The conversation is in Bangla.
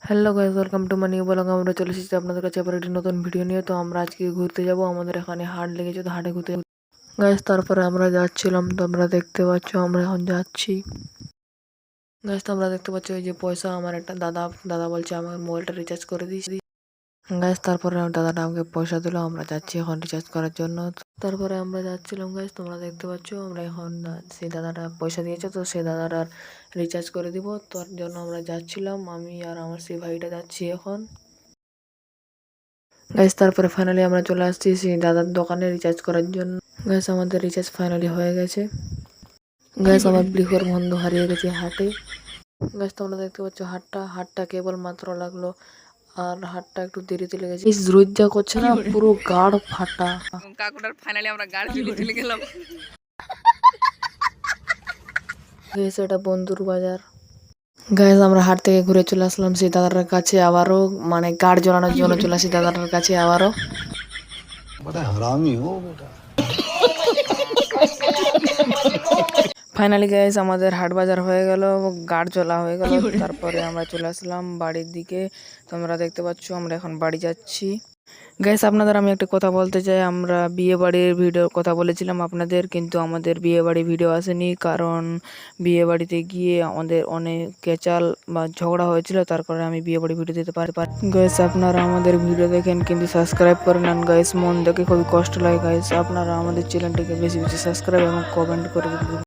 Hello guys, welcome to my new blog. আমরা চলে এসেছি আপনাদের কাছে আবার একটি নতুন ভিডিও নিয়ে। তো আমরা আজকে ঘুরতে যাব, আমাদের এখানে হাট লেগেছে, তো হাটে ঘুরতে গাইস। তারপরে আমরা যাচ্ছিলাম, তো আমরা দেখতে পাচ্ছ আমরা এখন যাচ্ছি গাইস। তো আমরা দেখতে পাচ্ছি ওই যে পয়সা, আমার একটা দাদা দাদা বলছে আমার মোবাইলটা রিচার্জ করে দিস গাইস। তারপরে দাদাটা আমাকে পয়সা দিল, আমরা যাচ্ছি এখন রিচার্জ করার জন্য। তারপরে আমরা যাচ্ছিলাম গাইস, তোমরা দেখতে পাচ্ছ আমরা এখন সেই দাদাটা পয়সা দিয়েছে, তো সেই দাদাটার রিচার্জ করে দিব, তার জন্য আমরা যাচ্ছিলাম, আমি আর আমার সেই ভাইটা যাচ্ছি এখন গাইস। তারপরে ফাইনালি আমরা চলে আসছি সেই দাদার দোকানে রিচার্জ করার জন্য গাইস। আমাদের রিচার্জ ফাইনালি হয়ে গেছে গাইস। আমার ব্লিহর বন্ধু হারিয়ে গেছে হাটে গাইস। তোমরা দেখতে পাচ্ছ হাটটা কেবল মাত্র লাগলো, আর হাটটা একটু দেরিতে লেগেছে। এই রোদ যা করছে না, পুরো গাড় ফাটা। কাকুটার ফাইনালি আমরা গাড়ি তুলে চলে গেলাম গাইস এটা বন্ধুর বাজার গাইস। আমরা হাট থেকে ঘুরে চলে আসলাম সেই দাদাটার কাছে আবারও, মানে গাড় জ্বালানোর জন্য চলে আসি দাদাটার কাছে আবারও। ফাইনালি গাইস আমাদের হাট বাজার হয়ে গেল, গাড় জ্বলা হয়ে গেল। তারপরে আমরা চলে আসলাম বাড়ির দিকে। তোমরা দেখতে পাচ্ছ আমরা এখন বাড়ি যাচ্ছি গাইস। আপনাদের আমি একটা কথা বলতে চাই, আমরা বিয়ে বাড়ির ভিডিওর কথা বলেছিলাম আপনাদের, কিন্তু আমাদের বিয়ে বাড়ি ভিডিও আসেনি, কারণ বিয়ে বাড়িতে গিয়ে আমাদের অনেক কেচাল বা ঝগড়া হয়েছিল, তার কারণে আমি বিয়ে বাড়ি ভিডিও দিতে পারি গাইস। আপনারা আমাদের ভিডিও দেখেন কিন্তু সাবস্ক্রাইব করে নেন গাইস, মন দেখে খুবই কষ্ট লাগে গাইস। আপনারা আমাদের চ্যানেলটিকে বেশি বেশি সাবস্ক্রাইব এবং কমেন্ট করে দিন।